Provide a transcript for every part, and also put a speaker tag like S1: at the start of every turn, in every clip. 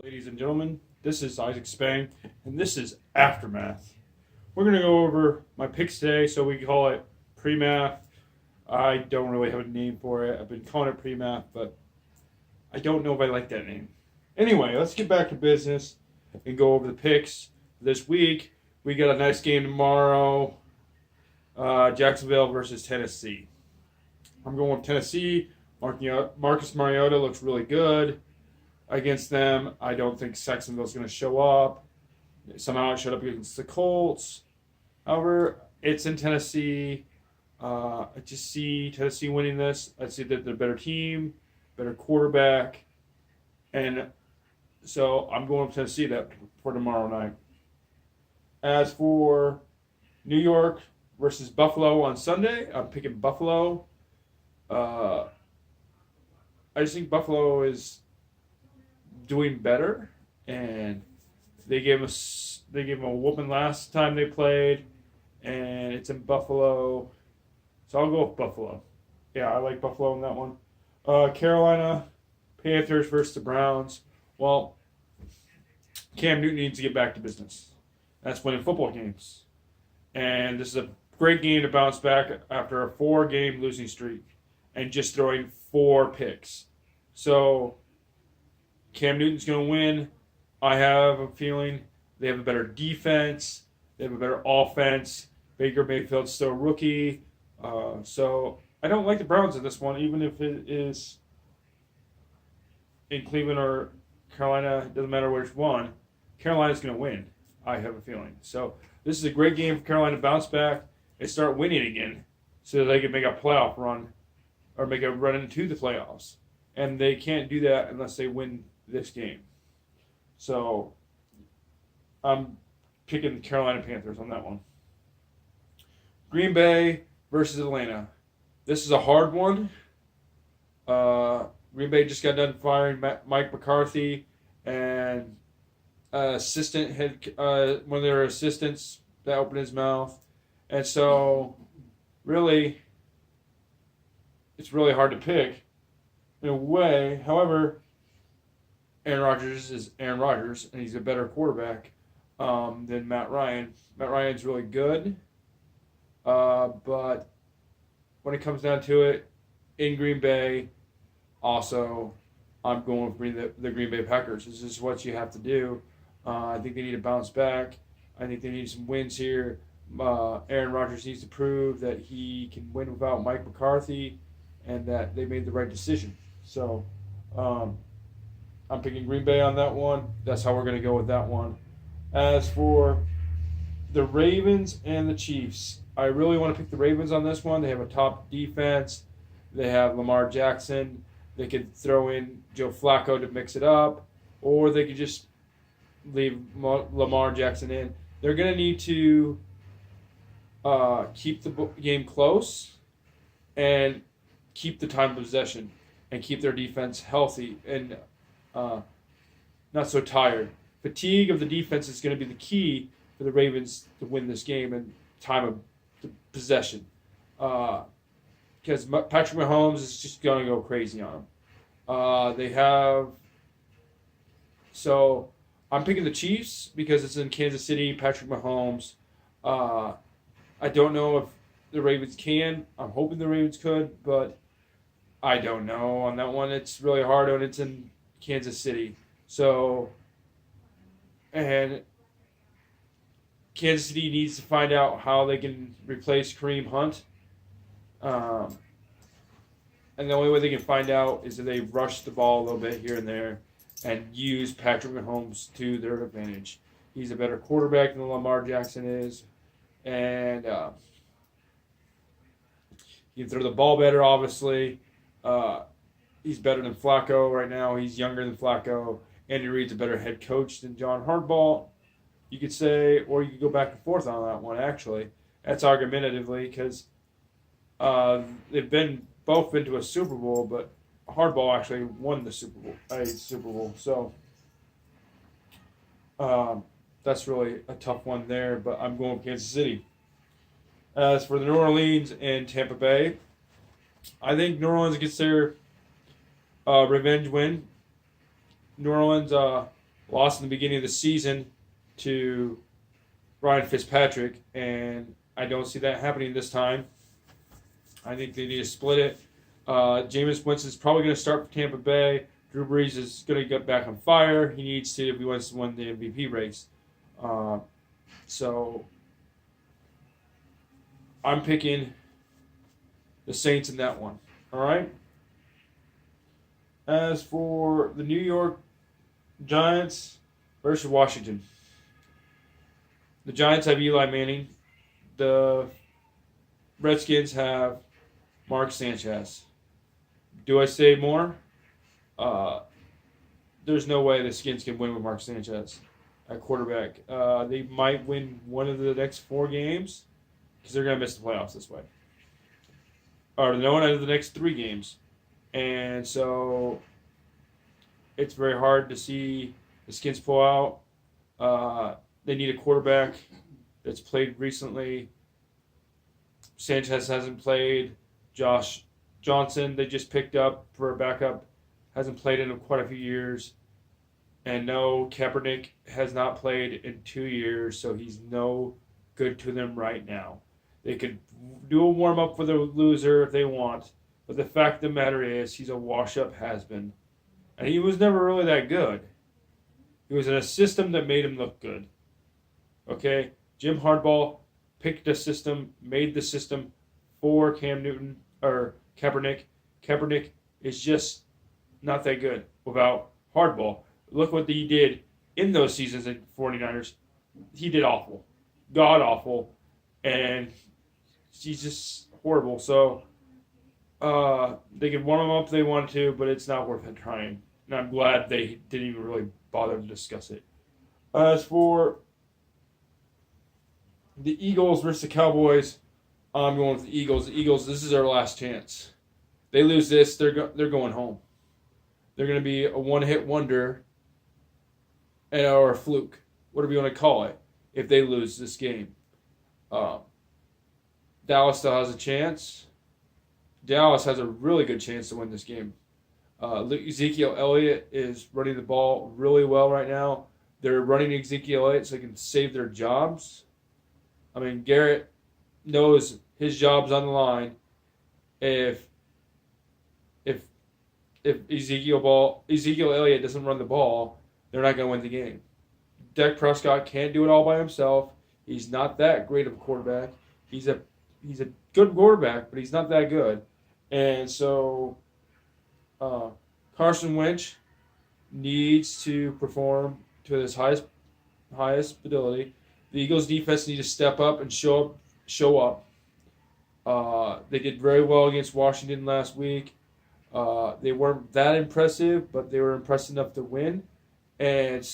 S1: Ladies and gentlemen, this is Isaac Spang, and this is Aftermath. We're going to go over my picks today, so we call it pre-math. I don't really have a name for it. I've been calling it pre-math, but I don't know if I like that name. Anyway, let's get back to business and go over the picks this week. We got a nice game tomorrow, Jacksonville versus Tennessee. I'm going with Tennessee. Marcus Mariota looks really good against them. I don't think Saxonville's going to show up. Somehow it showed up against the Colts. However, it's in Tennessee. I just see Tennessee winning this. I see that they're a better team, better quarterback. And so I'm going with Tennessee for tomorrow night. As for New York versus Buffalo on Sunday, I'm picking Buffalo. I just think Buffalo is doing better, and they gave him a whooping last time they played, and it's in Buffalo, so I'll go with Buffalo. Yeah, I like Buffalo in that one. Carolina Panthers versus the Browns. Well, Cam Newton needs to get back to business. That's winning football games, and this is a great game to bounce back after a 4-game losing streak and just throwing 4 picks. So Cam Newton's going to win. I have a feeling they have a better defense. They have a better offense. Baker Mayfield's still a rookie. So I don't like the Browns in this one, even if it is in Cleveland or Carolina. It doesn't matter which one. Carolina's going to win, I have a feeling. So this is a great game for Carolina to bounce back and start winning again so that they can make a playoff run or make a run into the playoffs. And they can't do that unless they win this game. So I'm picking the Carolina Panthers on that one. Green Bay versus Atlanta. This is a hard one. Green Bay just got done firing Mike McCarthy and one of their assistants that opened his mouth. And so really it's really hard to pick in a way. However, Aaron Rodgers is Aaron Rodgers, and he's a better quarterback than Matt Ryan. Matt Ryan's really good, but when it comes down to it, in Green Bay, also, I'm going with the Green Bay Packers. This is what you have to do. I think they need to bounce back. I think they need some wins here. Aaron Rodgers needs to prove that he can win without Mike McCarthy and that they made the right decision. So I'm picking Green Bay on that one. That's how we're going to go with that one. As for the Ravens and the Chiefs, I really want to pick the Ravens on this one. They have a top defense. They have Lamar Jackson. They could throw in Joe Flacco to mix it up, or they could just leave Lamar Jackson in. They're going to need to keep the game close and keep the time of possession and keep their defense healthy and not so tired. Fatigue of the defense is going to be the key for the Ravens to win this game and time of possession. Because Patrick Mahomes is just going to go crazy on them. So I'm picking the Chiefs because it's in Kansas City, Patrick Mahomes. I don't know if the Ravens can. I'm hoping the Ravens could, but I don't know on that one. It's really hard when it's in Kansas City. So, and Kansas City needs to find out how they can replace Kareem Hunt. And the only way they can find out is if they rush the ball a little bit here and there and use Patrick Mahomes to their advantage. He's a better quarterback than Lamar Jackson is. And he can throw the ball better, obviously. He's better than Flacco right now. He's younger than Flacco. Andy Reid's a better head coach than John Harbaugh, you could say, or you could go back and forth on that one, actually. That's argumentatively because they've both been to a Super Bowl, but Harbaugh actually won the Super Bowl. So that's really a tough one there, but I'm going with Kansas City. As for the New Orleans and Tampa Bay, I think New Orleans gets their revenge win. New Orleans lost in the beginning of the season to Ryan Fitzpatrick, and I don't see that happening this time. I think they need to split it. Jameis Winston's probably going to start for Tampa Bay. Drew Brees is going to get back on fire. He needs to if he wants to win the MVP race. So I'm picking the Saints in that one. All right. As for the New York Giants versus Washington, the Giants have Eli Manning. The Redskins have Mark Sanchez. Do I say more? There's no way the Skins can win with Mark Sanchez at quarterback. They might win one of the next 4 games because they're going to miss the playoffs this way. Or no one out of the next 3 games. And so it's very hard to see the Skins pull out. They need a quarterback that's played recently. Sanchez hasn't played. Josh Johnson, they just picked up for a backup, hasn't played in quite a few years. And no, Kaepernick has not played in 2 years, so he's no good to them right now. They could do a warm-up for the loser if they want, but the fact of the matter is he's a wash-up has-been. And he was never really that good. He was in a system that made him look good. Okay? Jim Harbaugh picked a system, made the system for Cam Newton, or Kaepernick. Kaepernick is just not that good without Harbaugh. Look what he did in those seasons in 49ers. He did awful. God awful. And he's just horrible. So they could warm him up if they wanted to, but it's not worth it trying. And I'm glad they didn't even really bother to discuss it. As for the Eagles versus the Cowboys, I'm going with the Eagles. The Eagles, this is their last chance. They lose this, they're going home. They're going to be a one-hit wonder or a fluke, whatever you want to call it, if they lose this game. Dallas still has a chance. Dallas has a really good chance to win this game. Ezekiel Elliott is running the ball really well right now. They're running Ezekiel Elliott so they can save their jobs. I mean, Garrett knows his job's on the line. If Ezekiel Elliott doesn't run the ball, they're not going to win the game. Dak Prescott can't do it all by himself. He's not that great of a quarterback. He's a good quarterback, but he's not that good. And so Carson Wentz needs to perform to his highest ability. The Eagles' defense need to step up and show up. They did very well against Washington last week. They weren't that impressive, but they were impressive enough to win. And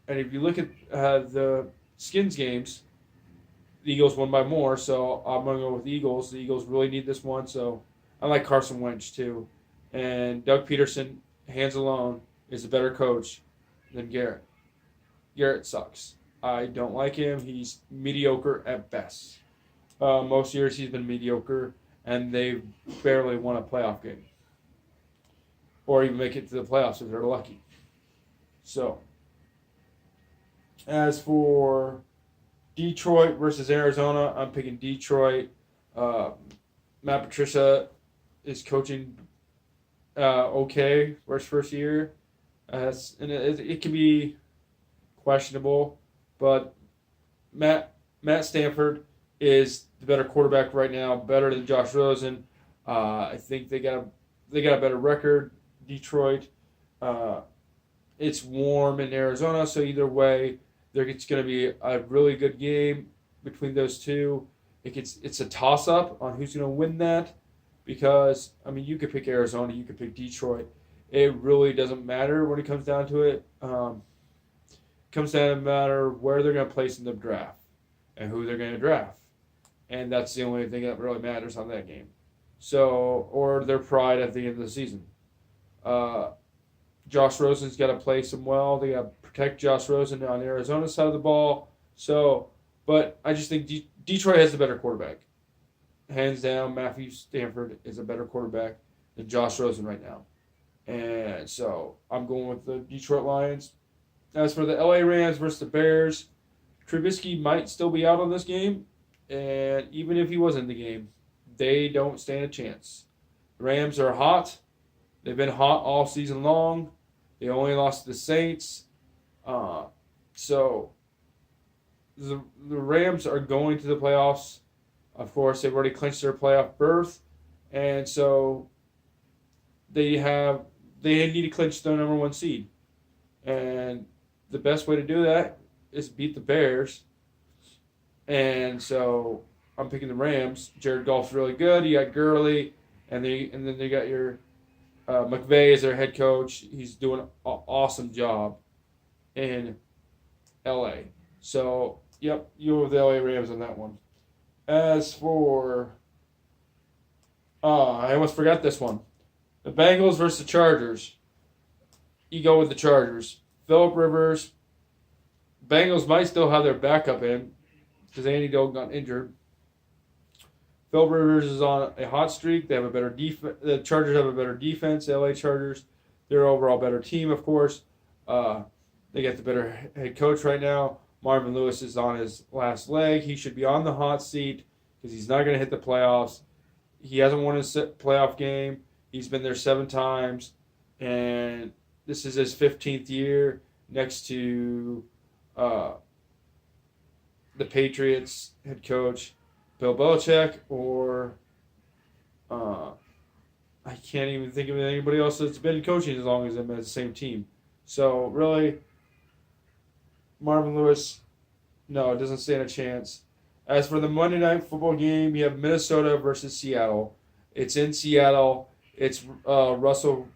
S1: if you look at the Skins games, the Eagles won by more, so I'm going to go with the Eagles. The Eagles really need this one, so I like Carson Wentz too. And Doug Peterson, hands alone, is a better coach than Garrett. Garrett sucks. I don't like him. He's mediocre at best. Most years he's been mediocre, and they've barely won a playoff game. Or even make it to the playoffs if they're lucky. So, as for Detroit versus Arizona, I'm picking Detroit. Matt Patricia is coaching okay for his first year. And it can be questionable, but Matt Stafford is the better quarterback right now, better than Josh Rosen. I think they got a better record. Detroit. It's warm in Arizona, so either way, it's going to be a really good game between those two. It's a toss-up on who's going to win that because, I mean, you could pick Arizona, you could pick Detroit. It really doesn't matter when it comes down to it. It comes down to matter where they're going to place in the draft and who they're going to draft. And that's the only thing that really matters on that game. So, or their pride at the end of the season. Josh Rosen's got to play some well. They got to protect Josh Rosen on Arizona's side of the ball. So, but I just think Detroit has the better quarterback. Hands down, Matthew Stafford is a better quarterback than Josh Rosen right now. And so I'm going with the Detroit Lions. As for the LA Rams versus the Bears, Trubisky might still be out on this game, and even if he was in the game, they don't stand a chance. The Rams are hot. They've been hot all season long. They only lost to the Saints. So the Rams are going to the playoffs. Of course, they've already clinched their playoff berth, and so they need to clinch their number one seed. And the best way to do that is beat the Bears. And so I'm picking the Rams. Jared Goff's really good. You got Gurley, and then they got your McVay as their head coach. He's doing an awesome job in LA. So, yep, you have the LA Rams on that one. As for, I almost forgot this one. The Bengals versus the Chargers. You go with the Chargers. Phillip Rivers. Bengals might still have their backup in because Andy Dalton got injured. Phillip Rivers is on a hot streak. They have a better defense. The Chargers have a better defense. The LA Chargers, they're overall better team, of course. They got the better head coach right now. Marvin Lewis is on his last leg. He should be on the hot seat because he's not going to hit the playoffs. He hasn't won a playoff game. He's been there 7 times, and this is his 15th year next to the Patriots head coach Bill Belichick, or I can't even think of anybody else that's been coaching as long as him as the same team. So really, Marvin Lewis, no, it doesn't stand a chance. As for the Monday Night Football game, you have Minnesota versus Seattle. It's in Seattle. It's Russell.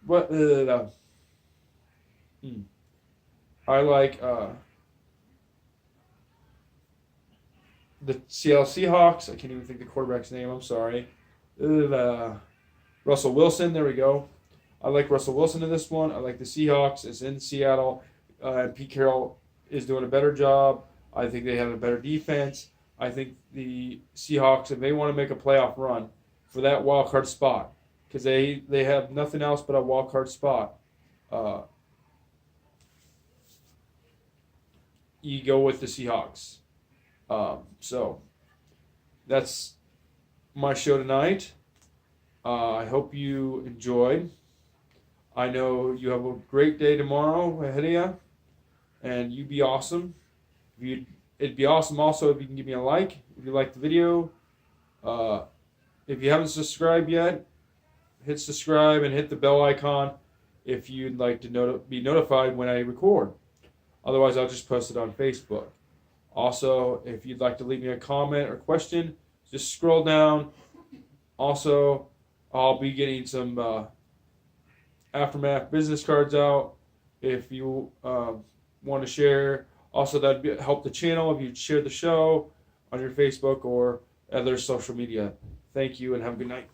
S1: What? I like the Seattle Seahawks. I can't even think the quarterback's name. I'm sorry. Russell Wilson. There we go. I like Russell Wilson in this one. I like the Seahawks. It's in Seattle. Pete Carroll is doing a better job. I think they have a better defense. I think the Seahawks, if they want to make a playoff run for that wild card spot, because they have nothing else but a wild card spot, you go with the Seahawks. So that's my show tonight. I hope you enjoyed. I know you have a great day tomorrow ahead of you, and you be awesome. It'd be awesome also if you can give me a like if you like the video. If you haven't subscribed yet, hit subscribe and hit the bell icon if you'd like to be notified when I record. Otherwise, I'll just post it on Facebook. Also, if you'd like to leave me a comment or question, just scroll down. Also, I'll be getting some Aftermath business cards out if you want to share. Also, that'd help the channel if you'd share the show on your Facebook or other social media. Thank you and have a good night.